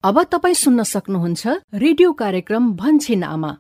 अब तपाईँ सुन्न सक्नुहुन्छ रेडियो कार्यक्रम भन्छिन आमा।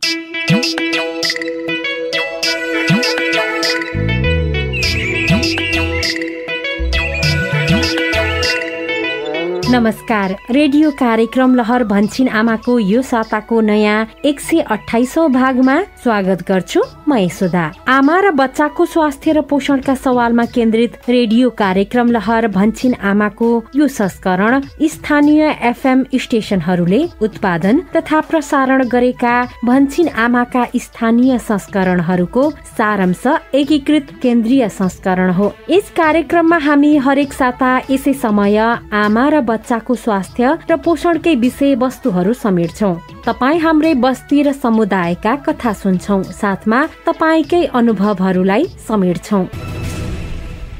नमस्कार, रेडियो कार्यक्रम लहर भन्छिन आमाको यो साताको नयाँ 128औं भागमा स्वागत गर्छु म यशोदा। आमा र बच्चाको स्वास्थ्य र पोषणका सवालमा केन्द्रित रेडियो कार्यक्रम लहर भन्छिन आमाको यो संस्करण स्थानीय एफएम स्टेशनहरूले उत्पादन तथा प्रसारण गरेका भन्छिन आमाका स्थानीय संस्करणहरूको सारांश एकीकृत केन्द्रीय संस्करण हो। यस कार्यक्रममा हामी हरेक साता यसै समय आमा र बच्चाको स्वास्थ्य र पोषणकै विषय वस्तुहरू समेट्छौं। तपाईँ हाम्रै बस्ती र समुदायका कथा सुन्छौं, साथमा तपाईँकै अनुभवहरूलाई समेट्छौं।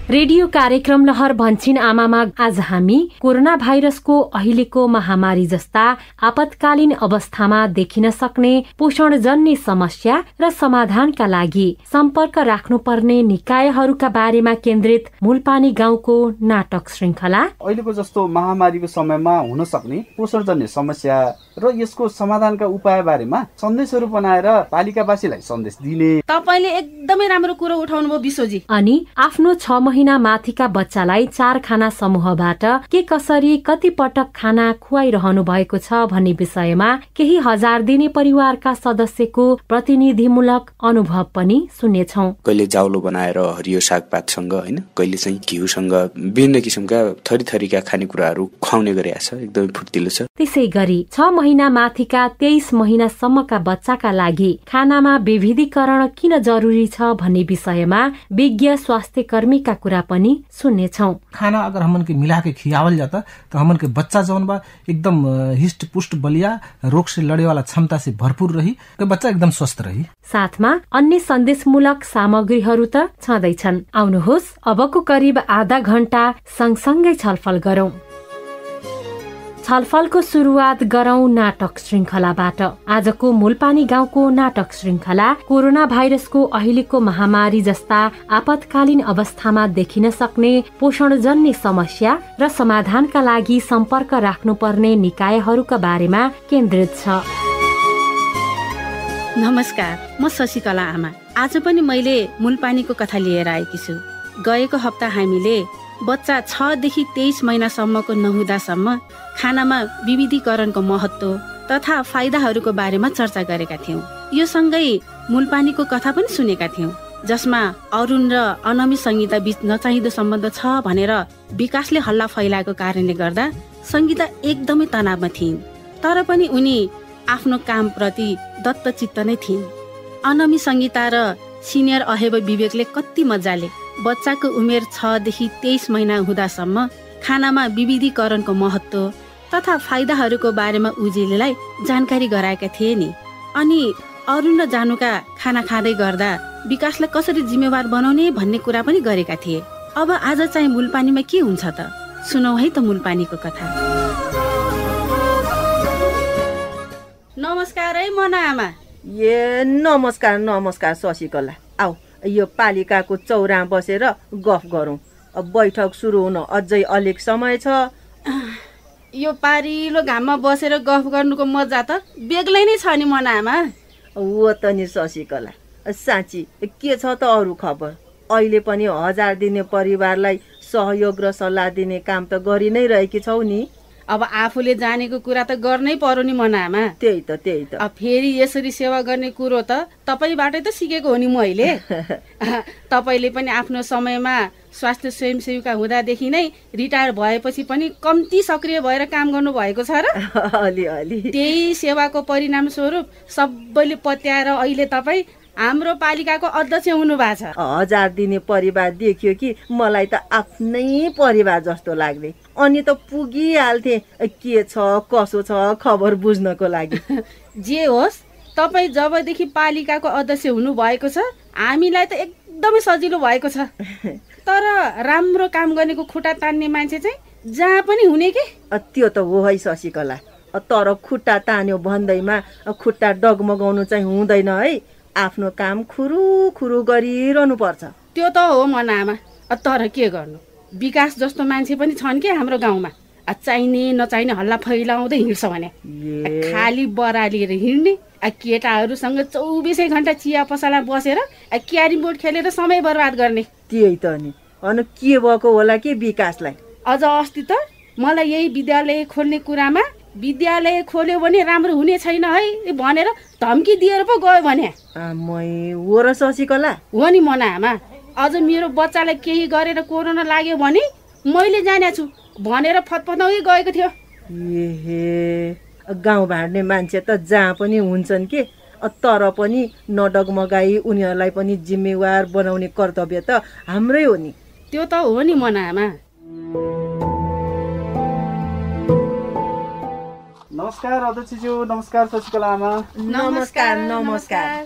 रेडियो कार्यक्रम लहर भन्छिन आमामा आज हामी कोरोना भाइरसको अहिलेको महामारी जस्ता आपतकालीन अवस्थामा देखिन सक्ने पोषणजन्य समस्या र समाधानका लागि सम्पर्क राख्नुपर्ने निकायहरूका बारेमा केन्द्रित मूलपानी गाउँको नाटक श्रृंखला, अहिलेको जस्तो महामारीको समयमा हुन सक्ने पोषणजन्य समस्या र यसको समाधानका उपाय बारेमा सन्देशहरू बनाएर पालिकावासीलाई सन्देश दिने। तपाईले एकदमै राम्रो कुरो उठाउनु भयो विश्वजी। अनि आफ्नो 6 महिना माथिका बच्चालाई 4 खाना समूहबाट के कसरी कति पटक खाना खुवाइरहनु भएको छ भन्ने विषयमा केही हजार दिने परिवारका सदस्यको प्रतिनिधिमूलक अनुभव पनि सुन्नेछौं। कहिले जाउलो बनाएर हरियो सागपातसँग हैन, कहिले चाहिँ घिउसँग विभिन्न किसिमका थरीथरीका खानेकुराहरू खुवाउने गरेको छ। एकदमै फुर्तिलो छ। त्यसैगरी 6 महिना माथिका 23 महिनासम्मका बच्चाका लागि खानामा विविधीकरण किन जरुरी छ भन्ने विषयमा विज्ञ स्वास्थ्य कर्मीका कुरा पनि सुन्नेछौं। खाना अगर हमन के मिला के खियावल जाता तो हमन के बच्चा जौन बा एकदम हिष्ट पुष्ट बलिया, रोग से लड़े वाला क्षमता से भरपूर रही, बच्चा एकदम स्वस्थ रही। साथमा अन्य सन्देशमूलक सामग्रीहरू त छँदैछन्। आउनुहोस् अबको करिब आधा घण्टा सँगसँगै छलफल गरौं। छलफलको सुरुवात गरौं नाटक श्रृंखलाबाट। आजको मूलपानी गाउँको नाटक श्रृंखला कोरोना भाइरसको अहिलेको महामारी जस्ता आपतकालीन अवस्थामा देखिन सक्ने पोषणजन्य समस्या र समाधानका लागि सम्पर्क राख्नुपर्ने निकायहरूका बारेमा केन्द्रित छ। नमस्कार, म शशिकला आमा। आज पनि मैले मूलपानीको कथा लिएर आएकी छु। गएको हप्ता हामीले बच्चा 6 देखि 23 महिनासम्मको नहुँदासम्म खानामा विविधीकरणको महत्त्व तथा फाइदाहरूको बारेमा चर्चा गरेका थियौं। यो सँगै मूलपानीको कथा पनि सुनेका थियौं, जसमा अरुण र अनमी संगीता बीच नचाहिँदो सम्बन्ध छ भनेर विकासले हल्ला फैलाएको कारणले गर्दा संगीता एकदमै तनावमा थिइन्। तर पनि उनी आफ्नो कामप्रति दत्तचित्त नै थिइन्। अनमी संगीता र सिनियर अहेब विवेकले कति मजाले बच्चाको उमेर 6 देखि 23 महिना हुँदासम्म खानामा विविधीकरणको महत्त्व तथा फाइदाहरूको बारेमा उजिलेलाई जानकारी गराएका थिए नि। अनि अरुण र जानुका खाना खाँदै गर्दा विकासलाई कसरी जिम्मेवार बनाउने भन्ने कुरा पनि गरेका थिए। अब आज चाहिँ मूलपानीमा के हुन्छ त? सुनौ है त मूलपानीको कथा। नमस्कार है मना आमा। ए नमस्कार नमस्कार शशिकला। आऊ यो पालिकाको चौरा बसेर गफ गरौँ। बैठक सुरु हुन अझै अलिक समय छ। यो पारिलो घाममा बसेर गफ गर्नुको मजा त बेग्लै नै छ नि मना आमा। हो त नि शशिकला, साँच्ची के छ त अरू खबर? अहिले पनि 1000 दिने परिवारलाई सहयोग र सल्लाह दिने काम त गरि नै रहेकी छौ नि। अब आफूले जानेको कुरा त गर्नै पर्यो नि मना आमा। त्यही त। अब फेरि यसरी सेवा गर्ने कुरो त तपाईबाटै त सिकेको हो नि मैले। तपाईले पनि आफ्नो समयमा स्वास्थ्य स्वयंसेविका हुँदादेखि नै रिटायर भएपछि पनि कम्ती सक्रिय भएर काम गर्नु भएको छ र? अलि। त्यही सेवाको परिणाम स्वरूप सबैले पत्याएर अहिले तपाई हाम्रो पालिकाको अध्यक्ष हुनु भएको छ। 1000 दिने परिवार देखियो कि मलाई त आफ्नै परिवार जस्तो लाग्ने। अनि त पुगिहाल्थे के छ कसो छ खबर बुझ्नको लागि। जे होस्, तपाई जबदेखि पालिकाको अध्यक्ष हुनु भएको छ हामीलाई त एकदमै सजिलो भएको छ। तर राम्रो काम गर्नेको खुट्टा तान्ने मान्छे चाहिँ जहाँ पनि हुने के? त्यो त हो है शशिकला। तर खुट्टा तान्यो भन्दैमा खुट्टा डगमगाउनु चाहिँ हुँदैन है। आफ्नो काम खुरू गरिरहनु पर्छ। त्यो त हो मना आमा। तर के गर्नु, विकास जस्तो मान्छे पनि छन् के हाम्रो गाउँमा। चाहिने नचाहिने हल्ला फैलाउँदै हिँड्छ भने खाली बरा लिएर हिँड्ने केटाहरूसँग 24 घण्टा चिया पसलमा बसेर क्यारम बोर्ड खेलेर समय बर्बाद गर्ने। त्यही त नि। अनि के भएको होला कि विकासलाई? अझ अस्ति त मलाई यही विद्यालय खोल्ने कुरामा विद्यालय खोल्यो भने राम्रो हुने छैन है भनेर धम्की दिएर पो गयो भने। हो र शशिकला? हो नि मना आमा। अझ मेरो बच्चालाई केही गरेर कोरोना लाग्यो भने मैले जाने छु भनेर फतफताउँदै गएको थियो। गाउँ भाँड्ने मान्छे त जहाँ पनि हुन्छन् के, तर पनि नडगमगाई उनीहरूलाई पनि जिम्मेवार बनाउने कर्तव्य त हाम्रै हो नि। त्यो त हो नि मना आमा। नमस्कार अध्यक्षज्यू। नमस्कार शशिकला आमा। नमस्कार नमस्कार।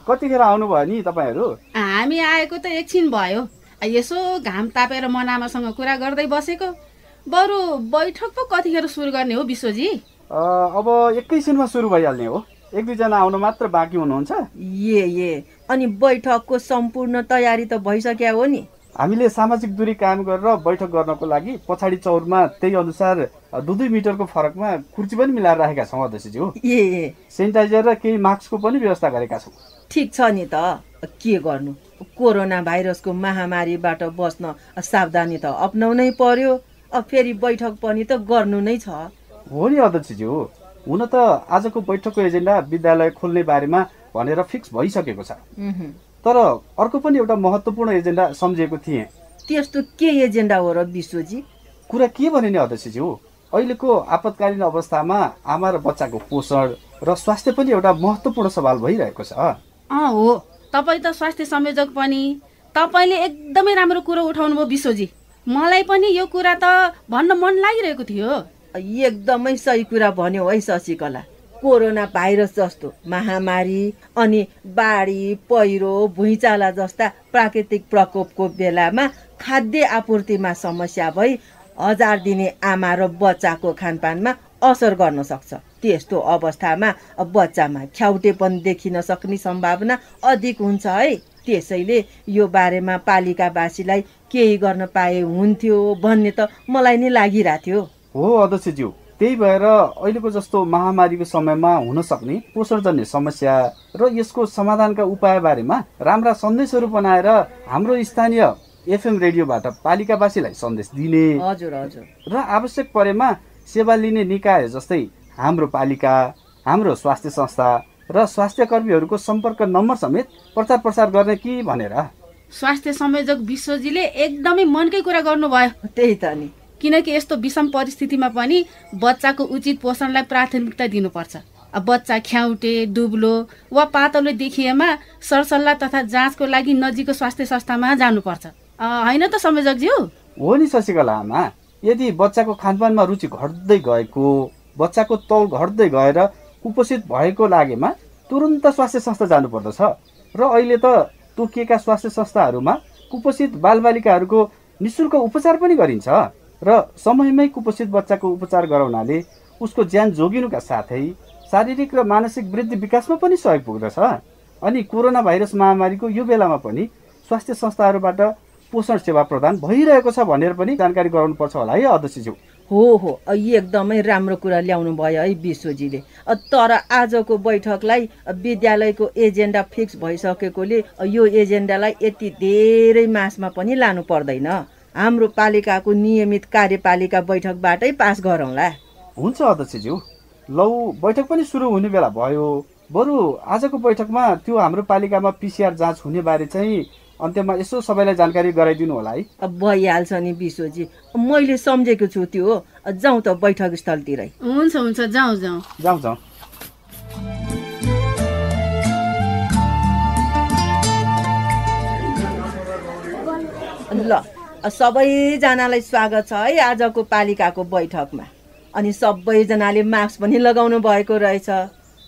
कतिखेर आउनुभयो नि तपाईँहरू? हामी आएको त एकछिन भयो। यसो घाम तापेर मनामासँग कुरा गर्दै बसेको। बरु बैठक पो कतिखेर सुरु गर्ने हो विश्वजी? अब एकैछिनमा सुरु भइहाल्ने हो। 1-2 जना आउनु मात्र बाँकी हुनुहुन्छ। अनि बैठकको सम्पूर्ण तयारी त भइसक्यो हो नि? हामीले सामाजिक दूरी कायम गरेर बैठक गर्नको लागि पछाडि चौरमा त्यही अनुसार 2-2 मिटरको फरकमा कुर्सी पनि मिलाएर राखेका छौँ अध्यक्षज्यू। सेनिटाइजर र केही मास्कको पनि व्यवस्था गरेका छौँ। ठिक छ नि त, के गर्नु, कोरोना भाइरसको महामारीबाट बस्न सावधानी त अपनाउनै पर्यो। फेरि बैठक पनि त गर्नु नै छ। हो नि अध्यक्षज्यू। हुन त आजको बैठकको एजेन्डा विद्यालय खोल्ने बारेमा भनेर फिक्स भइसकेको छ। तर अर्को पनि एउटा महत्त्वपूर्ण एजेन्डा सम्झेको थिएँ। त्यस्तो के एजेन्डा हो र विश्वजी? कुरा के भने नि अध्यक्षज्यू, अहिलेको आपतकालीन अवस्थामा आमा र बच्चाको पोषण र स्वास्थ्य पनि एउटा महत्त्वपूर्ण सवाल भइरहेको छ। हो, तपाईँ त स्वास्थ्य संयोजक पनि। तपाईँले एकदमै राम्रो कुरो उठाउनु भयो विश्वजी। मलाई पनि यो कुरा त भन्न मन लागिरहेको थियो। एकदमै सही कुरा भन्यो है शशिकला। कोरोना भाइरस जस्तो महामारी अनि बाढी पहिरो भुइँचाला जस्ता प्राकृतिक प्रकोपको बेलामा खाद्य आपूर्तिमा समस्या भई 1000 दिने आमा र बच्चाको खानपानमा असर गर्न सक्छ। त्यस्तो अवस्थामा बच्चामा ख्याउटेपन देखिन सक्ने सम्भावना अधिक हुन्छ है। त्यसैले यो बारेमा पालिकावासीलाई केही गर्न पाए हुन्थ्यो भन्ने त मलाई नै लागिरहेको थियो। हो अध्यक्षज्यू, त्यही भएर अहिलेको जस्तो महामारीको समयमा हुन सक्ने पोषणजन्य समस्या र यसको समाधानका उपाय बारेमा राम्रा सन्देशहरू बनाएर हाम्रो स्थानीय FM रेडियोबाट पालिकावासीलाई सन्देश दिने र आवश्यक परेमा सेवा लिने निकाय जस्तै हाम्रो पालिका, हाम्रो स्वास्थ्य संस्था र स्वास्थ्य कर्मीहरूको सम्पर्क नम्बर समेत प्रचार प्रसार गर्ने कि भनेर। स्वास्थ्य संयोजक विश्वजीले एकदमै मनकै कुरा गर्नुभयो। त्यही त नि, किनकि यस्तो विषम परिस्थितिमा पनि बच्चाको उचित पोषणलाई प्राथमिकता दिनुपर्छ। बच्चा ख्याउटे, दुब्लो वा पातलो देखिएमा सरसल्लाह तथा जाँचको लागि नजिकको स्वास्थ्य संस्थामा जानुपर्छ, होइन त संयोजकज्यू? हो नि शशिकला आमा। यदि बच्चाको खानपानमा रुचि घट्दै गएको, बच्चाको तौल घट्दै गएर कुपोषित भएको लागेमा तुरुन्त स्वास्थ्य संस्था जानुपर्दछ। र अहिले त तोकिएका स्वास्थ्य संस्थाहरूमा कुपोषित बालबालिकाहरूको निःशुल्क उपचार पनि गरिन्छ र समयमै कुपोषित बच्चाको उपचार गराउनाले उसको ज्यान जोगिनुका साथै शारीरिक र मानसिक वृद्धि विकासमा पनि सहयोग पुग्दछ। अनि कोरोना भाइरस महामारीको यो बेलामा पनि स्वास्थ्य संस्थाहरूबाट पोषण सेवा प्रदान भइरहेको छ भनेर पनि जानकारी गराउनुपर्छ होला है अध्यक्षज्यू। हो, एकदमै राम्रो कुरा ल्याउनु भयो है विश्वजीले। तर आजको बैठकलाई विद्यालयको एजेन्डा फिक्स भइसकेकोले यो एजेन्डालाई यति धेरै मासमा पनि लानु पर्दैन। हाम्रो पालिकाको नियमित कार्यपालिका बैठकबाटै पास गरौँला। हुन्छ अध्यक्षज्यू। लौ, बैठक पनि सुरु हुने बेला भयो। बरु आजको बैठकमा त्यो हाम्रो पालिकामा PCR जाँच हुने बारे चाहिँ अन्त्यमा यसो सबैलाई जानकारी गराइदिनु होला है। भइहाल्छ नि विश्वजी, मैले सम्झेको छु त्यो। जाउँ त बैठक स्थलतिरै। हुन्छ, जाउँ। ल, सबैजनालाई स्वागत छ है आजको पालिकाको बैठकमा। अनि सबैजनाले मास्क पनि लगाउनु भएको रहेछ।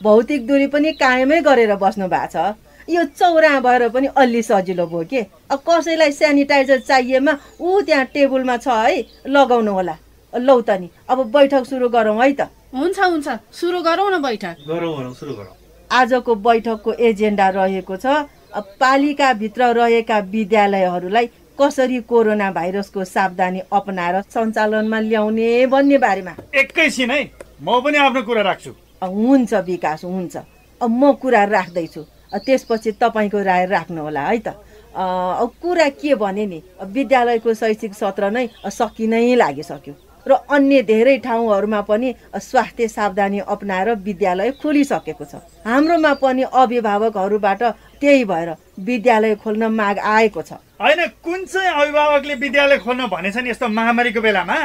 भौतिक दूरी पनि कायमै गरेर बस्नु भएको छ। यो चौरा भएर पनि अलि सजिलो भयो के। कसैलाई सेनिटाइजर चाहिएमा त्यहाँ टेबलमा छ है, लगाउनु होला। लौ त नि, अब बैठक सुरु गरौँ है त। हुन्छ, सुरु गरौँ न बैठक। सुरु गरौँ। आजको बैठकको एजेन्डा रहेको छ पालिकाभित्र रहेका विद्यालयहरूलाई कसरी कोरोना भाइरसको सावधानी अपनाएर सञ्चालनमा ल्याउने भन्ने बारेमा। एकैछिन है, म पनि आफ्नो कुरा राख्छु। हुन्छ विकास, हुन्छ। म कुरा राख्दैछु, त्यसपछि तपाईँको राय राख्नु होला है त। कुरा के भने नि, विद्यालयको शैक्षिक सत्र नै सकिनै लागिसक्यो र अन्य धेरै ठाउँहरूमा पनि स्वास्थ्य सावधानी अपनाएर विद्यालय खोलिसकेको छ। हाम्रोमा पनि अभिभावकहरूबाट त्यही भएर विद्यालय खोल्न माग आएको छ। होइन, कुन चाहिँ अभिभावकले विद्यालय खोल्न भनेछ नि यस्तो महामारीको बेलामा?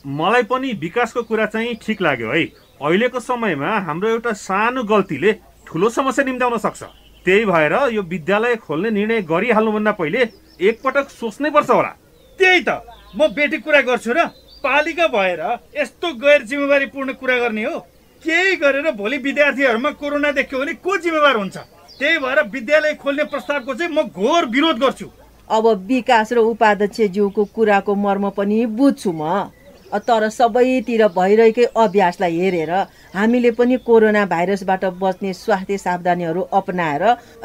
मलाई पनि विकासको कुरा चाहिँ ठिक लाग्यो है। अहिलेको समयमा हाम्रो एउटा सानो गल्तीले ठुलो समस्या निम्त्याउन सक्छ। त्यही भएर यो विद्यालय खोल्ने निर्णय गरिहाल्नुभन्दा पहिले एकपटक सोच्नै पर्छ होला। त्यही त म बेटी कुरा गर्छु र पालिका भएर यस्तो गैर जिम्मेवारीपूर्ण कुरा गर्ने हो? केही गरेर भोलि विद्यार्थीहरूमा कोरोना देख्यो भने को जिम्मेवार हुन्छ? त्यही भएर विद्यालय खोल्ने प्रस्तावको चाहिँ म घोर विरोध गर्छु। अब विकास र उपाध्यक्षज्यूको कुराको मर्म पनि बुझ्छु म, तर सबैतिर भइरहेकै अभ्यासलाई हेरेर हामीले पनि कोरोना भाइरसबाट बच्ने स्वास्थ्य सावधानीहरू अपनाएर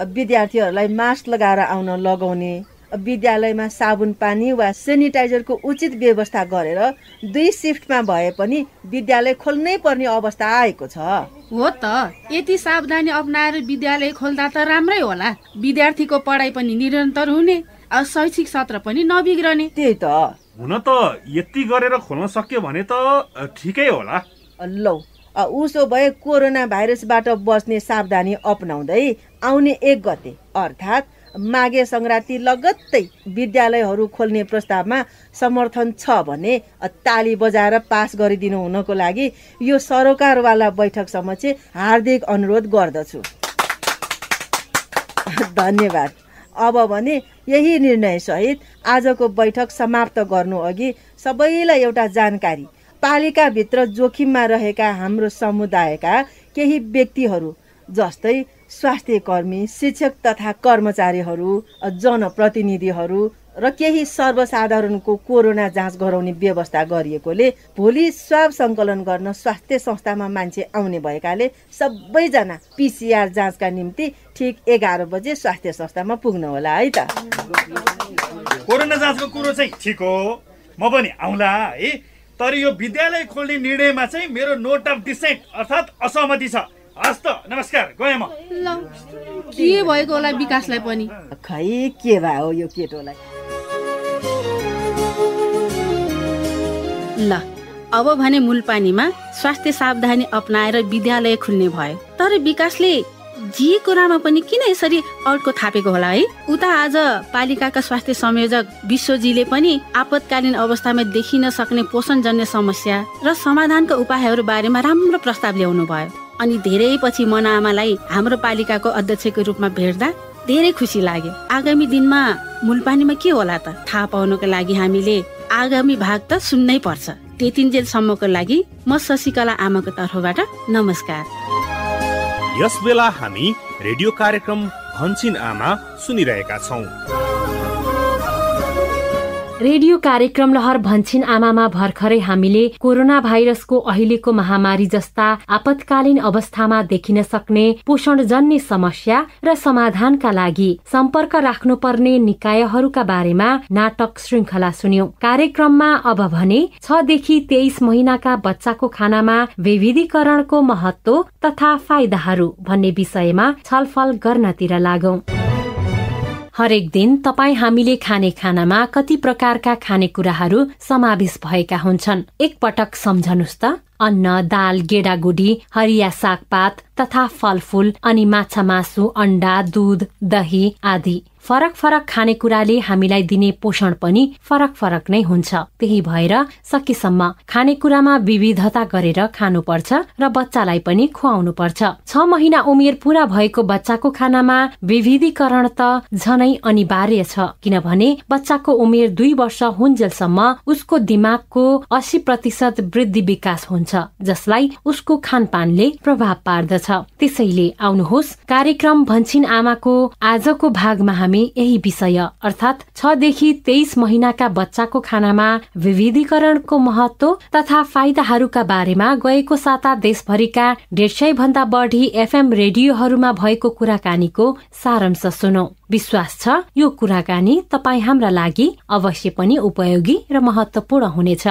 विद्यार्थीहरूलाई मास्क लगाएर आउन लगाउने, विद्यालयमा साबुन पानी वा सेनिटाइजरको उचित व्यवस्था गरेर 2 सिफ्टमा भए पनि विद्यालय खोल्नै पर्ने अवस्था आएको छ। हो त, यति सावधानी अपनाएर विद्यालय खोल्दा त राम्रै होला। विद्यार्थीको पढाइ पनि निरन्तर हुने, शैक्षिक सत्र पनि नबिग्रने। त्यही त। हुन त यति गरेर खोल्न सक्यो भने त ठिकै होला। लौ, उसो भए कोरोना भाइरसबाट बच्ने सावधानी अपनाउँदै आउने 1 गते अर्थात् माघे संक्रान्ति लगत्तै विद्यालयहरू खोल्ने प्रस्तावमा समर्थन छ भने ताली बजाएर पास गरिदिनु हुनको लागि यो सरकारवाला बैठकसम्म चाहिँ हार्दिक अनुरोध गर्दछु। धन्यवाद। अब भने यही निर्णय सहित आजको बैठक समाप्त गर्नु अघि सबैलाई एउटा जानकारी, पालिकाभित्र जोखिममा रहेका हाम्रो समुदायका केही व्यक्तिहरू जस्तै स्वास्थ्य कर्मी, शिक्षक तथा कर्मचारीहरू, जनप्रतिनिधिहरू र केही सर्वसाधारणको कोरोना जाँच गराउने व्यवस्था गरिएकोले भोलि स्वाब सङ्कलन गर्न स्वास्थ्य संस्थामा मान्छे आउने भएकाले सबैजना PCR जाँचका निम्ति ठिक 11 बजे स्वास्थ्य संस्थामा पुग्नु होला है त। कोरोना जाँचको कुरो चाहिँ ठिक हो, म पनि आउँला है, तर यो विद्यालय खोल्ने निर्णयमा चाहिँ मेरो नोट अफ डिसेन्ट अर्थात् असहमति छ। हस् त, नमस्कार, गएँ म। के भएको होला विकासलाई पनि? खै के भयो यो केटोलाई। ल, अब भने मूलपानीमा स्वास्थ्य सावधानी अपनाएर विद्यालय खुल्ने भयो, तर विकासले जे कुरामा पनि किन यसरी अर्को थापेको होला है? उता आज पालिकाका स्वास्थ्य संयोजक विश्वजीले पनि आपतकालीन अवस्थामा देखिन सक्ने पोषणजन्य समस्या र समाधानका उपायहरू बारेमा राम्रो प्रस्ताव ल्याउनु भयो। अनि धेरै पछि मना आमालाई हाम्रो पालिकाको अध्यक्षको रूपमा भेट्दा धेरै खुसी लाग्यो। आगामी दिनमा मूलपानीमा के होला त थाहा पाउनको लागि हामीले आगामी भाग त सुन्नै पर्छ। त्यतिन्जेलसम्मको लागि म शशिकला आमाको तर्फबाट नमस्कार। यस बेला हामी रेडियो कार्यक्रम भन्छिन आमा सुनिरहेका छौं। रेडियो कार्यक्रम लहर भन्छिन आमामा भर्खरै हामीले कोरोना भाइरसको अहिलेको महामारी जस्ता आपतकालीन अवस्थामा देखिन सक्ने पोषणजन्य समस्या र समाधानका लागि सम्पर्क राख्नुपर्ने निकायहरूका बारेमा नाटक श्रृंखला सुन्यौं। कार्यक्रममा अब भने 6 देखि 23 महिनाका बच्चाको खानामा वैविधीकरणको महत्व तथा फाइदाहरू भन्ने विषयमा छलफल गर्नतिर लागौं। हरेक दिन तपाई हामीले खाने खानामा कति प्रकारका खानेकुराहरू समावेश भएका हुन्छन्। एक पटक सम्झनुस् त, अन्न, दाल, गेडागुडी, हरिया सागपात तथा फलफूल अनि माछा मासु, अण्डा, दूध, दही आदि। फरक फरक खानेकुराले हामीलाई दिने पोषण पनि फरक फरक नै हुन्छ। त्यही भएर सकेसम्म खानेकुरामा विविधता गरेर खानुपर्छ र बच्चालाई पनि खुवाउनु पर्छ। 6 महिना उमेर पूरा भएको बच्चाको खानामा विविधीकरण त झनै अनिवार्य छ, किनभने बच्चाको उमेर 2 वर्ष हुन्जेलसम्म उसको दिमागको 80% वृद्धि विकास हुन्छ। हुन्छ जसलाई उसको खानपानले प्रभाव पार्दछ। त्यसैले आउनुहोस् कार्यक्रम भन्छिन आमाको आजको भागमा हामी यही विषय अर्थात् 6 देखि 23 महिनाका बच्चाको खानामा विविधीकरणको महत्व तथा फाइदाहरूका बारेमा गएको साता देशभरिका 150 भन्दा बढी एफएम रेडियोहरूमा भएको कुराकानीको सारांश सुनौ। विश्वास छ यो कुराकानी तपाई हाम्रा लागि अवश्य पनि उपयोगी र महत्वपूर्ण हुनेछ।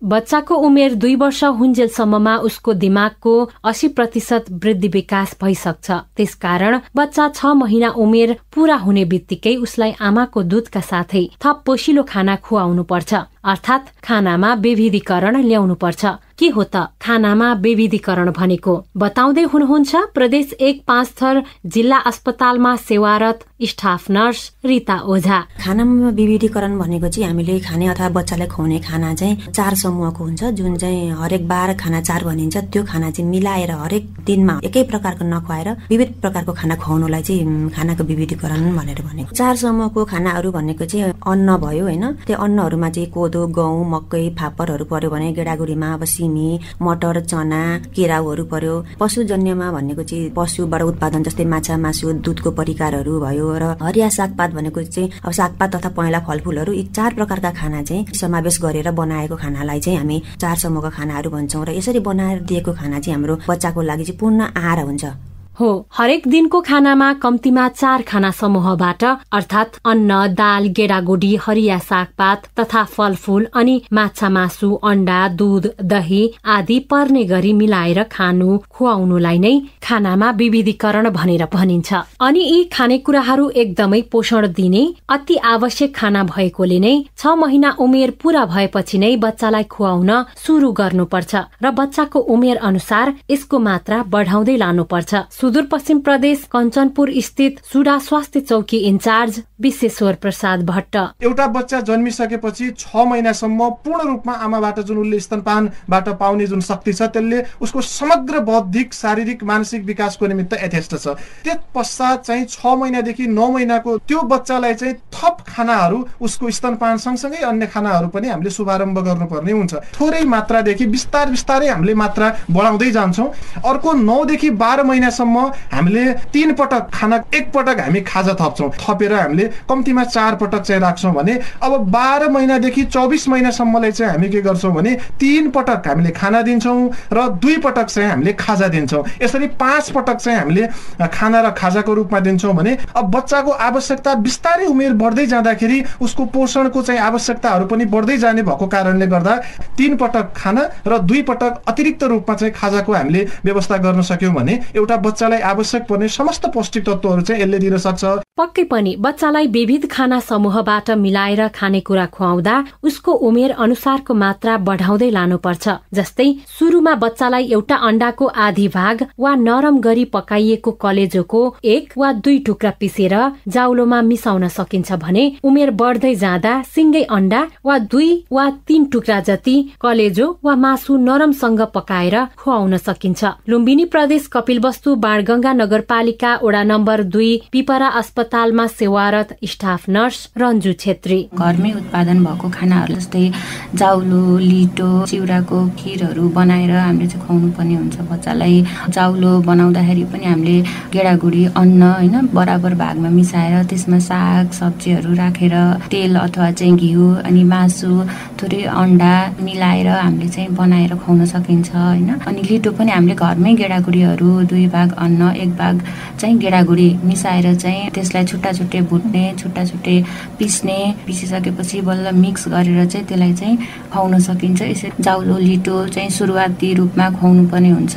बच्चाको उमेर 2 वर्ष हुन्जेलसम्ममा उसको दिमागको 80% वृद्धि विकास भइसक्छ। त्यसकारण बच्चा 6 महिना उमेर पूरा हुने बित्तिकै उसलाई आमाको दूधका साथै थप पोषिलो खाना खुवाउनु पर्छ अर्थात् खानामा विविधीकरण ल्याउनु पर्छ। के हो त खानामा विविधीकरण भनेको बताउँदै हुनुहुन्छ प्रदेश 1 पाँचथर जिल्ला अस्पतालमा सेवारत स्टाफ नर्स रिता ओझा। खानामा विविधीकरण भनेको चाहिँ हामीले खाने अथवा बच्चालाई खुवाउने खाना चाहिँ 4 समूहको हुन्छ, जुन चाहिँ हरेक बार खाना 4 भनिन्छ। त्यो खाना चाहिँ मिलाएर हरेक दिनमा एकै प्रकारको नखुवाएर विविध प्रकारको खाना खुवाउनुलाई चाहिँ खानाको विविधीकरण भनेर भनेको। 4 समूहको खानाहरू भनेको चाहिँ अन्न भयो हैन, त्यो अन्नहरूमा चाहिँ कोदो, गहुँ, मकै, फापरहरू पर्यो भने गेडागुडीमा अब सिमी, मटर, चना, केराउहरू पर्यो। पशुजन्यमा भनेको चाहिँ पशुबाट उत्पादन जस्तै माछा, मासु, दुधको परिकारहरू भयो र हरिया सागपात भनेको चाहिँ अब सागपात तथा पहेँला फलफुलहरू। यी 4 प्रकारका खाना चाहिँ समावेश गरेर बनाएको खानालाई चाहिँ हामी 4 समूहका खानाहरू भन्छौँ र यसरी बनाएर दिएको खाना चाहिँ हाम्रो बच्चाको लागि चाहिँ पूर्ण आहार हुन्छ। हो, हरेक दिनको खानामा कम्तीमा 4 खाना समूहबाट अर्थात् अन्न, दाल, गेडागुडी, हरिया सागपात तथा फलफूल अनि माछा, मासु, अण्डा, दूध, दही आदि पर्ने गरी मिलाएर खानु खुवाउनुलाई नै खानामा विविधीकरण भनेर भनिन्छ। अनि यी खानेकुराहरू एकदमै पोषण दिने अति आवश्यक खाना भएकोले नै 6 महिना उमेर पूरा भएपछि नै बच्चालाई खुवाउन सुरु गर्नुपर्छ र बच्चाको उमेर अनुसार यसको मात्रा बढाउँदै लानुपर्छ। सुदूरपश्चिम प्रदेश कञ्चनपुर स्थित सुडा स्वास्थ्य चौकी इन्चार्ज विश्वेश्वर प्रसाद भट्ट। एउटा बच्चा जन्मिसकेपछि 6 महिनासम्म पूर्ण रूपमा आमाबाट जुन उसले स्तनपानबाट पाउने जुन शक्ति छ त्यसले उसको समग्र बौद्धिक, शारीरिक, मानसिक विकासको निमित्त यथेष्ट छ। त्यस पश्चात चाहिँ 6 महिनादेखि 9 महिनाको त्यो बच्चालाई चाहिँ थप खानाहरू उसको स्तनपान सँगसँगै अन्य खानाहरू पनि हामीले शुभारम्भ गर्नुपर्ने हुन्छ। थोरै मात्रादेखि बिस्तारै हामीले मात्रा बढाउँदै जान्छौँ। अर्को 9 देखि 12 महिनासम्म हामीले 3 पटक खाना, 1 पटक हामी खाजा थप्छौँ। थपेर हामीले कम्तीमा 4 पटक चाहिँ राख्छौँ भने अब 12 महिनादेखि 24 महिनासम्मलाई चाहिँ हामी के गर्छौँ भने 3 पटक हामीले खाना दिन्छौँ र 2 पटक चाहिँ हामीले खाजा दिन्छौँ। यसरी 5 पटक चाहिँ हामीले खाना र खाजाको रूपमा दिन्छौँ भने अब बच्चाको आवश्यकता बिस्तारै उमेर बढ्दै जाँदाखेरि उसको पोषणको चाहिँ आवश्यकताहरू पनि बढ्दै जाने भएको कारणले गर्दा 3 पटक खाना र 2 पटक अतिरिक्त रूपमा चाहिँ खाजाको हामीले व्यवस्था गर्न सक्यौँ भने एउटा बच्चालाई आवश्यक पर्ने समस्त पौष्टिक तत्त्वहरू चाहिँ यसले दिन सक्छ। पक्कै पनि बच्चालाई विविध खाना समूहबाट मिलाएर खानेकुरा खुवाउँदा उसको उमेर अनुसारको मात्रा बढाउँदै लानुपर्छ। जस्तै सुरुमा बच्चालाई एउटा अण्डाको आधी भाग वा नरम गरी पकाइएको कलेजोको 1 वा 2 टुक्रा पिसेर जाउलोमा मिसाउन सकिन्छ भने उमेर बढ्दै जाँदा सिंगै अण्डा वा 2 वा 3 टुक्रा जति कलेजो वा मासु नरमसँग पकाएर खुवाउन सकिन्छ। लुम्बिनी प्रदेश कपिलवस्तु बाणगंगा नगरपालिका वडा नम्बर 2 पिपरा अस्पतालमा सेवारत स्टाफ नर्स रन्जु छेत्री। घरमै उत्पादन भएको खानाहरू जस्तै जाउलो, लिटो, चिउराको खिरहरू बनाएर हामीले चाहिँ खुवाउनु पर्ने हुन्छ बच्चालाई। जाउलो बनाउँदाखेरि पनि हामीले गेडागुडी अन्न हैन बराबर भागमा मिसाएर त्यसमा साग सब्जीहरू राखेर तेल अथवा चाहिँ घिउ अनि मासु थोरै अण्डा मिलाएर हामीले चाहिँ बनाएर खुवाउन सकिन्छ हैन। अनि लिटो पनि हामीले घरमै गेडागुडीहरू 2 भाग अन्न 1 भाग चाहिँ गेडागुडी मिसाएर चाहिँ त्यसलाई छुट्टा छुट्टै भुट्ने, छुट्टा छुट्टै पिसिसकेपछि बल्ल मिक्स गरेर चाहिँ त्यसलाई चाहिँ खुवाउन सकिन्छ। यसरी जाउलो लिटो चाहिँ सुरुवाती रूपमा खुवाउनु पर्ने हुन्छ।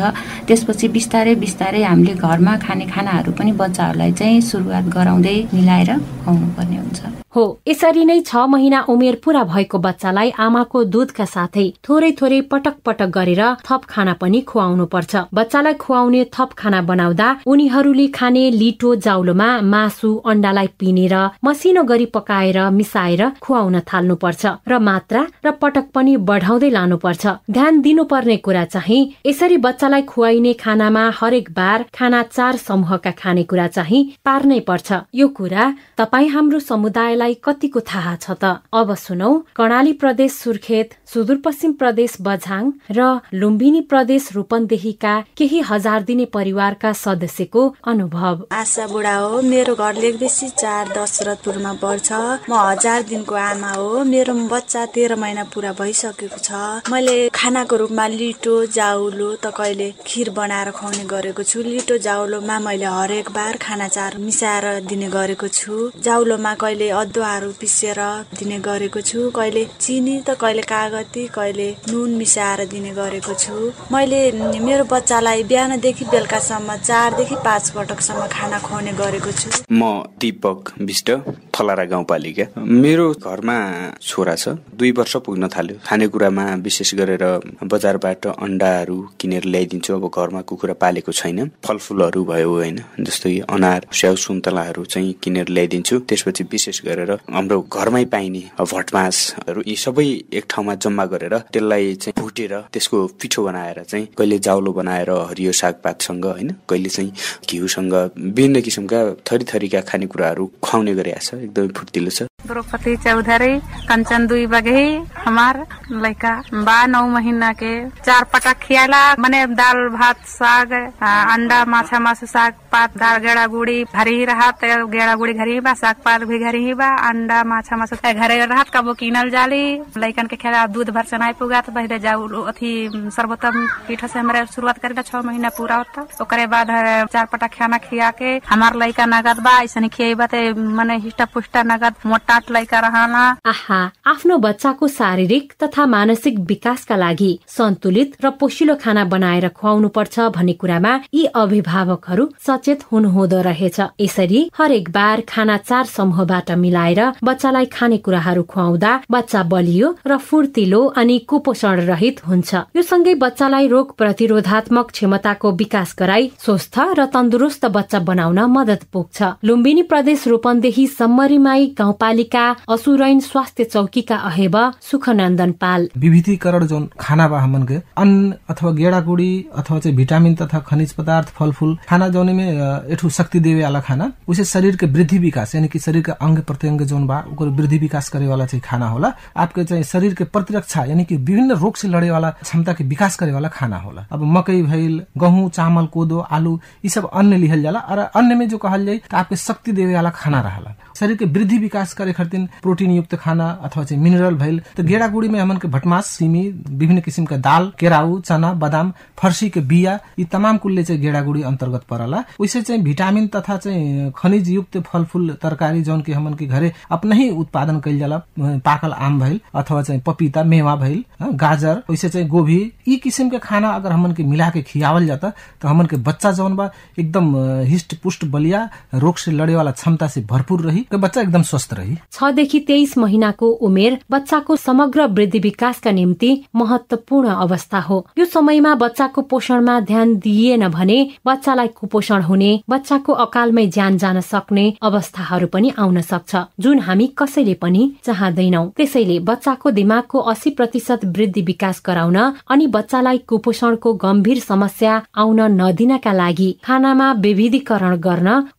त्यसपछि बिस्तारै हामीले घरमा खाने खानाहरू पनि बच्चाहरूलाई चाहिँ सुरुवात गराउँदै मिलाएर खुवाउनु पर्ने हुन्छ। हो, यसरी नै 6 महिना उमेर पूरा भएको बच्चालाई आमाको दूधका साथै थोरै पटक पटक गरेर थप खाना पनि खुवाउनु पर्छ। बच्चालाई खुवाउने थप खाना बनाउँदा उनीहरूले खाने लिटो जाउलोमा मासु अण्डालाई पिनेर मसिनो गरी पकाएर मिसाएर खुवाउन थाल्नुपर्छ र मात्रा र पटक पनि बढाउँदै लानुपर्छ। ध्यान दिनुपर्ने कुरा चाहिँ यसरी बच्चालाई खुवाइने खानामा हरेक बार खाना 4 समूहका खानेकुरा चाहिँ पार्नै पर्छ। यो कुरा तपाई हाम्रो समुदायलाई कतिको थाहा छ त? अब सुनौ कर्णाली प्रदेश सुर्खेत सुदूरपश्चिम प्रदेश बझाङ र लुम्बिनी प्रदेश रूपन्देहीका केही हजार दिने परिवारका सदस्यको अनुभव। आशा बुढा हो, मेरो घर लेखबेसी 4 दशरथपुरमा पर्छ। म 1000 दिनको आमा हो। मेरो बच्चा 13 महिना पूरा भइसकेको छ। मैले खानाको रूपमा लिटो जाउलो त कहिले खिर बनाएर खुवाउने गरेको छु। लिटो जाउलोमा मैले हरेक बार खाना चार मिसाएर दिने गरेको छु। जाउलोमा कहिले अदुवाहरू पिसेर दिने गरेको छु, कहिले चिनी त कहिले कागती, कहिले नुन मिसाएर दिने गरेको छु। मैले मेरो बच्चालाई बिहानदेखि बेलुकासम्म 4 देखि 5 पटकसम्म खाना खुवाउने गरेको छु। म दीपक विष्ट, थलारा गाउँपालिका। मेरो घरमा छोरा छ, 2 वर्ष पुग्न थाल्यो। खानेकुरामा विशेष गरेर बजारबाट अन्डाहरू किनेर ल्याइदिन्छु। अब घरमा कुखुरा पालेको छैन। फलफुलहरू भयो होइन, जस्तै अनार, स्याउ सुन्तलाहरू चाहिँ किनेर ल्याइदिन्छु। त्यसपछि विशेष गरेर हाम्रो घरमै पाइने भटमासहरू यी सबै एक ठाउँमा जम्मा गरेर त्यसलाई चाहिँ भुटेर त्यसको पिठो बनाएर चाहिँ कहिले जाउलो बनाएर हरियो सागपातसँग होइन, कहिले चाहिँ घिउसँग विभिन्न किसिमका थरीथरीका खानेकुराहरू खुवाउने गरेको छ। एकदमै फुर्तिलो छ। द्रौपदी चौधरी, कंचन 2 बगे। हमार लड़का 9 महीना के 4 पटक खियाला। मने दाल भात साग अंडा माछा मासु साग पात दाल गेड़ा गुड़ी घरी ही रहा। गेड़ा गुड़ी घरी ही बा, साग पात भी घरी ही बा, अंडा माछा मासु घरे रहत। कबो किनल जाली। लइकन के खेला दूध भर से नहीं पुगा तो बहरे जाऊ अथी सर्वोत्तम पीठ से हमारे शुरुआत करेला। 6 महीना पूरा होता। ओकरे बाद 4 पटक खाना खिया के हमार लइका नगद बा ऐसे खियाइबा ते मने हिष्टा पुष्टा नगद मोटा लइका रहला। आहा, आफ्नो बच्चाको शारीरिक तथा मानसिक विकासका लागि सन्तुलित र पोषिलो खाना बनाएर खुवाउनु पर्छ भन्ने कुरामा यी अभिभावकहरू सचेत हुनुहुँदो रहेछ। यसरी हरेक बार खाना 4 समूहबाट मिलाएर बच्चालाई खानेकुराहरू खुवाउँदा बच्चा बलियो र फुर्तिलो अनि कुपोषण रहित हुन्छ। यो सँगै बच्चालाई रोग प्रतिरोधात्मक क्षमताको विकास गराई स्वस्थ र तन्दुरुस्त बच्चा बनाउन मद्दत पुग्छ। लुम्बिनी प्रदेश रूपन्देही सम्मरीमाई गाउँपालिका असुरैन स्वास्थ्य चौकीका अहेब सुखनन्दन पाल। विविधीकरण जो खाना बा हमन के अन्न अथवा गेड़ा गुड़ी अथवा चाहिँ भिटामिन तथा खनिज पदार्थ फलफूल खाना जौन में एठू शक्ति देवे वाला खाना, उसे शरीर के वृद्धि विकास यानी कि शरीर के अंग प्रत्यंग जौन बा ओकर वृद्धि विकास करे वाला चाहिँ खाना होला। आपके चाहिँ शरीर के प्रतिरक्षा यानी कि विभिन्न रोग से लड़े वाला क्षमता के विकास करे वाला खाना होला। अब मकई भइल, गहूं, चावल, कोदो, आलू ये सब अन्न लिहल जाला और अन्न में जो कहल जाए आपके शक्ति देवे वाला खाना रहला। शरीर के वृद्धि विकास करे खातिर प्रोटीन युक्त खाना अथवा चाहिँ मिनरल भइल त गेड़ा गुड़ी में हमन के भटमास, सिमी, विभिन्न किसिम का दाल, केराउ, चना, बादाम, फर्सी के बिया यी तमाम कुलले चाहिँ गेड़ा गुड़ी अंतर्गत परला। उसे चाहिँ भिटामिन तथा चाहिँ खनिज युक्त फलफूल तरकारी जौन के हमन के घरे अपना ही उत्पादन कइल जाला। पाकल आम भइल अथवा चाहिँ पपीता, मेवा भइल, गाजर, उसे चाहिँ गोभी यी किसिम के खाना अगर हमन के मिला के खियावल जाता तो हमन के बच्चा जौन बा एकदम हिष्ट पुष्ट बलिया, रोग से लड़े वाला क्षमता से भरपूर रही, बच्चा एकदम स्वस्थ रही। 6 देखि 23 महिनाको उमेर बच्चाको समग्र वृद्धि विकासका निम्ति महत्वपूर्ण अवस्था हो। यो समयमा बच्चाको पोषणमा ध्यान दिइएन भने बच्चालाई कुपोषण हुने, बच्चाको अकालमै ज्यान जान सक्ने अवस्थाहरू पनि आउन सक्छ, जुन हामी कसैले पनि चाहदैनौ। त्यसैले बच्चाको दिमागको 80% वृद्धि विकास गराउन अनि बच्चालाई कुपोषणको गम्भीर समस्या आउन नदिनका लागि खानामा विविधीकरण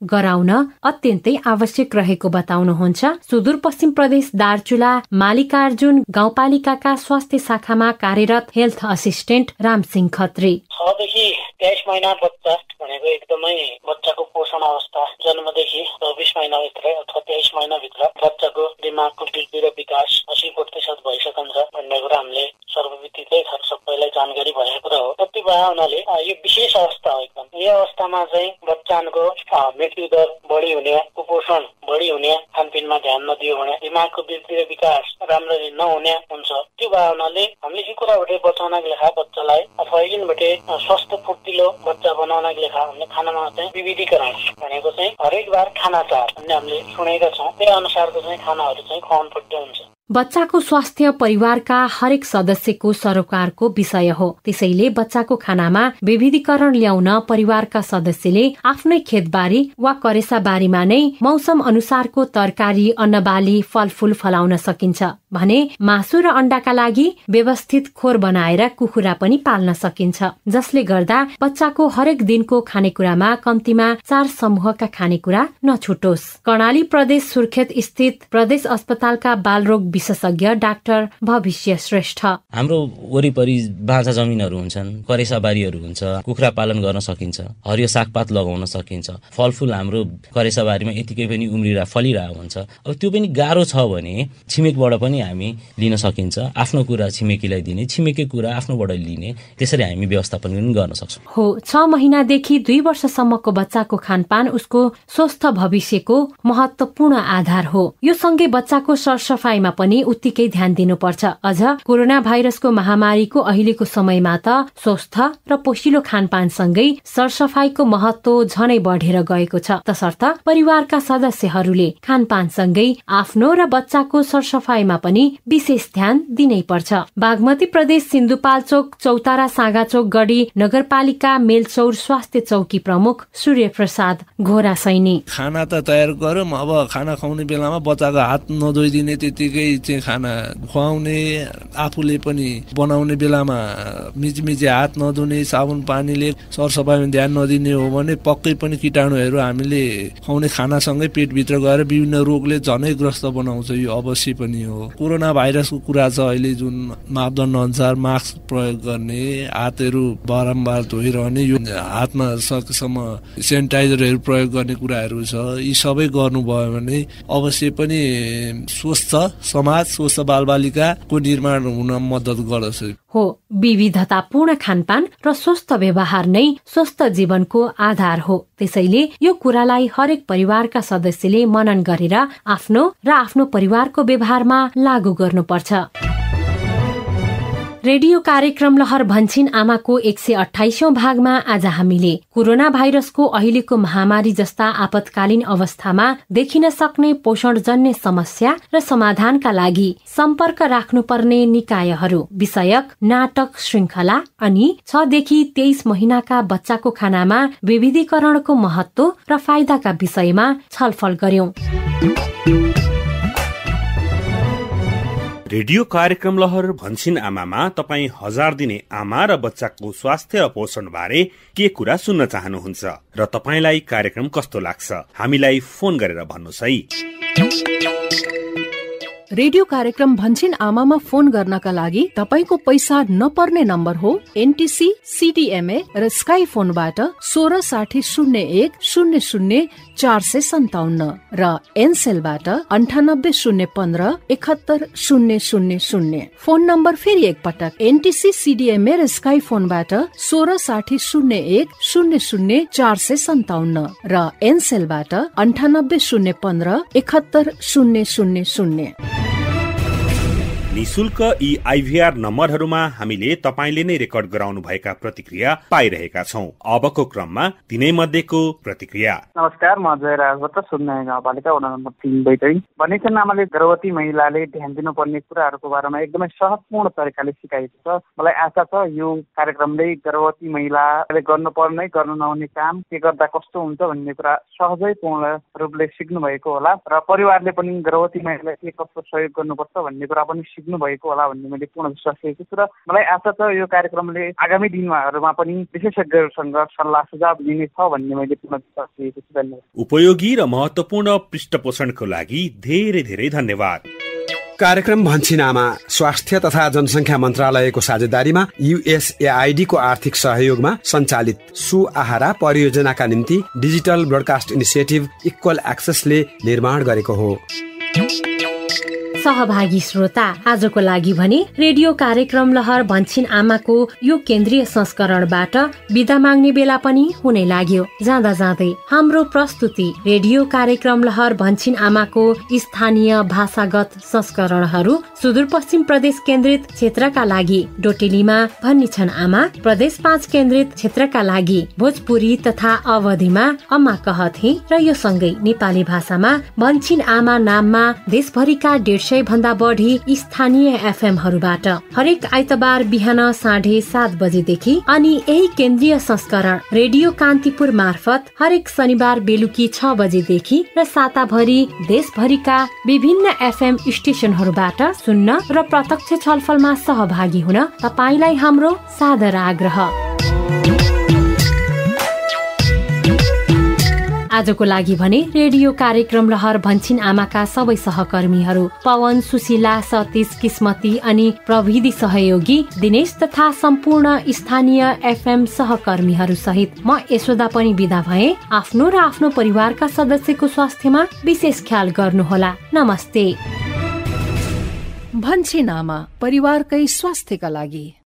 गराउन अत्यन्तै आवश्यक रहेको बताउनुहुन्छ सुदूरपश्चिम प्रदेश दार्चुला मालिकार्जुन गाउँपालिकाका स्वास्थ्य शाखामा कार्यरत हेल्थ असिस्टेन्ट रामसिंह खत्री। 6 देखि 23 महिना बच्चा भनेको एकदमै बच्चाको पोषण अवस्था जन्मदेखि 24 महिनाभित्र अथवा 23 महिनाभित्र बच्चाको दिमागको वृद्धि र विकास 80% भइसकन्छ भन्ने कुरा हामीले सर्वविदितै सबैलाई जानकारी भएको कुरा हो। त्यति भए हुनाले यो विशेष अवस्था हो एकदम। यो अवस्थामा चाहिँ बच्चाको मृत्यु दर बढी हुने, कुपोषण बढी हुने, खानपिनमा ध्यान नदियो भने दिमागको वृद्धि र विकास राम्ररी नहुने हुन्छ। त्यो भए हुनाले हामीले यो कुराबाट बचाउनको लेखा बच्चालाई अथवा यिनबाट स्वस्थ फुर्तिलो बच्चा बनाउनको लेखा हामीले खानामा चाहिँ विविधीकरण भनेको चाहिँ हरेक बार खाना चार भन्ने हामीले सुनेका छौँ। त्यही अनुसारको चाहिँ खानाहरू चाहिँ खुवाउनु पर्ने हुन्छ। बच्चाको स्वास्थ्य परिवारका हरेक सदस्यको सरोकारको विषय हो। त्यसैले बच्चाको खानामा विविधीकरण ल्याउन परिवारका सदस्यले आफ्नै खेतबारी वा करेसा बारीमा नै मौसम अनुसारको तरकारी, अन्नबाली, फलफूल फलाउन सकिन्छ भने मासु र अण्डाका लागि व्यवस्थित खोर बनाएर कुखुरा पनि पाल्न सकिन्छ, जसले गर्दा बच्चाको हरेक दिनको खानेकुरामा कम्तीमा 4 समूहका खानेकुरा नछुटोस्। कर्णाली प्रदेश सुर्खेत स्थित प्रदेश अस्पतालका बालरोग विशेषज्ञ डाक्टर भविष्य श्रेष्ठ। हाम्रो वरिपरि बाँझा जमिनहरू हुन्छन्, करेसा बारीहरू हुन्छ, कुखुरा पालन गर्न सकिन्छ, हरियो सागपात लगाउन सकिन्छ, फलफुल हाम्रो करेसा बारीमा यतिकै पनि फलिरहेको हुन्छ। अब त्यो पनि गाह्रो छ भने छिमेकबाट पनि हामी लिन सकिन्छ, आफ्नो कुरा छिमेकीलाई दिने, छिमेकी कुरा आफ्नोबाट लिने, त्यसरी हामी व्यवस्थापन पनि गर्न सक्छौँ। हो, 6 महिनादेखि 2 वर्षसम्मको बच्चाको खानपान उसको स्वस्थ भविष्यको महत्वपूर्ण आधार हो। यो सँगै बच्चाको सरसफाइमा पनि उत्तिकै ध्यान दिनुपर्छ। अझ कोरोना भाइरसको महामारीको अहिलेको समयमा त स्वस्थ र पोषिलो खानपानसँगै सरसफाइको महत्व झनै बढेर गएको छ। तसर्थ परिवारका सदस्यहरूले खानपानसँगै आफ्नो र बच्चाको सरसफाइमा पनि विशेष ध्यान दिनै पर्छ। बागमती प्रदेश सिन्धुपाल्चोक चौतारा सागाचोक गढी नगरपालिका मेलचौर स्वास्थ्य चौकी प्रमुख सूर्य प्रसाद घोरा सैनी। खाना त तयार गरौँ, अब खाना खुवाउने बेलामा बच्चाको हात नधोइदिने, त्यतिकै चाहिँ खाना खुवाउने, आफूले पनि बनाउने बेलामा मिचमिचे हात नधुने, साबुन पानीले सरसफाइमा ध्यान नदिने हो भने पक्कै पनि कीटाणुहरू हामीले खुवाउने खानासँगै पेटभित्र गएर विभिन्न रोगले झनै ग्रस्त बनाउँछ। यो अवश्य पनि हो। कोरोना भाइरसको कुरा छ अहिले, जुन मापदण्ड अनुसार मास्क प्रयोग गर्ने, हातहरू बारम्बार धोइरहने, यो हातमा सकेसम्म सेनिटाइजरहरू प्रयोग गर्ने कुराहरू छ। यी सबै गर्नुभयो भने अवश्य पनि स्वस्थ समाज, स्वस्थ बालबालिकाको निर्माण हुन मद्दत गर्दछ। हो, विविधतापूर्ण खानपान र स्वस्थ व्यवहार नै स्वस्थ जीवनको आधार हो। त्यसैले यो कुरालाई हरेक परिवारका सदस्यले मनन गरेर आफ्नो र आफ्नो परिवारको व्यवहारमा लागू गर्नुपर्छ। रेडियो कार्यक्रम लहर भन्छिन आमाको 128औं भागमा आज हामीले कोरोना भाइरसको अहिलेको महामारी जस्ता आपतकालीन अवस्थामा देखिन सक्ने पोषणजन्य समस्या र समाधानका लागि सम्पर्क राख्नुपर्ने निकायहरू विषयक नाटक श्रृंखला अनि 6 देखि 23 महिनाका बच्चाको खानामा विविधीकरणको महत्व र फाइदाका विषयमा छलफल गर्यौं। रेडियो कार्यक्रम लहर भन्छिन आमामा तपाई 1000 दिने आमा र बच्चाको स्वास्थ्य र पोषण बारे के कुरा सुन्न चाहनुहुन्छ र तपाईलाई कार्यक्रम कस्तो लाग्छ, हामीलाई फोन गरेर भन्नुहोस् है। रेडियो कार्यक्रम भन्छिन आमामा फोन गर्नका लागि तपाईको पैसा नपर्ने नम्बर हो NTC CDMA र स्काई फोनबाट 166001 00 र एनसेलबाट 9801 71000। फोन नम्बर फेरि एकपटक NTC CDMA र स्काई फोनबाट 166001 00 र एनसेलबाट 9801 71000। निशुल्क यी IVR नम्बरहरूमा हामीले तपाईले नै रेकर्ड गराउनु भएका प्रतिक्रिया पाइरहेका छौं। अबको क्रममा तिनै मध्येको प्रतिक्रिया। नमस्कार, म जयराजबाट सुन्ने गाउँपालिका वडा नम्बर 3 बैतडी। भनिन्छ आमाले गर्भवती महिलाले ध्यान दिनुपर्ने कुराहरूको बारेमा एकदमै सहजपूर्ण तरिकाले सिकाएको छ। मलाई आशा छ यो कार्यक्रमले गर्भवती महिलाले गर्नुपर्ने गर्नु नहुने काम के गर्दा कस्तो हुन्छ भन्ने कुरा सहजै पूर्ण रूपले सिक्नु भएको होला र परिवारले पनि गर्भवती महिलालाई के कस्तो सहयोग गर्नुपर्छ भन्ने कुरा पनि सिक्नु भएको होला भन्ने मैले पूर्ण विश्वास गरेको छु र मलाई आशा छ यो कार्यक्रमले आगामी दिनहरूमा पनि विशेषज्ञहरूसँग सल्लाह सुझाव दिनेछ भन्ने मैले पूर्ण विश्वास गरेको छु। धन्यवाद। उपयोगी र महत्त्वपूर्ण पृष्ठपोषणको लागि धेरै धेरै धन्यवाद। कार्यक्रम भन्छिन आमा स्वास्थ्य तथा जनसंख्या मन्त्रालयको साझेदारीमा USAID को आर्थिक सहयोगमा सञ्चालित सुआहारा परियोजनाका निम्ति डिजिटल ब्रोडकास्ट इनिसिएटिभ इक्वल एक्सेसले निर्माण गरेको हो। सहभागी श्रोता, आजको लागि भने रेडियो कार्यक्रम लहर भन्छिन आमाको यो केन्द्रीय संस्करणबाट बिदा माग्ने बेला पनि हुने लाग्यो। जाँदा जाँदै हाम्रो प्रस्तुति रेडियो कार्यक्रम लहर भन्छिन आमाको स्थानीय भाषागत संस्करणहरू सुदूरपश्चिम प्रदेश केन्द्रित क्षेत्रका लागि डोटेलीमा भन्ने छन् आमा, प्रदेश 5 केन्द्रित क्षेत्रका लागि भोजपुरी तथा अवधिमा अम्मा कहथे र यो सँगै नेपाली भाषामा भन्छिन आमा नाममा देशभरिका 150 भन्दा बढी स्थानीय FM-हरूबाट हरेक आइतबार बिहान 7:30 बजेदेखि अनि यही केन्द्रीय संस्करण रेडियो कान्तिपुर मार्फत हरेक शनिबार बेलुकी 6 बजेदेखि र साताभरि देशभरिका विभिन्न FM स्टेशनहरूबाट सुन्न र प्रत्यक्ष छलफलमा सहभागी हुन तपाईलाई हाम्रो सादर आग्रह। आजको लागि भने रेडियो कार्यक्रम लहर भन्छिन आमाका सबै सहकर्मीहरू पवन, सुशीला, सतीश, किस्मती अनि प्रविधि सहयोगी दिनेश तथा सम्पूर्ण स्थानीय एफएम सहकर्मीहरू सहित म यशोदा पनि बिदा भए। आफ्नो र आफ्नो परिवारका सदस्यको स्वास्थ्यमा विशेष ख्याल गर्नुहोला। नमस्ते। भन्छिन आमा, परिवारकै स्वास्थ्यका लागि।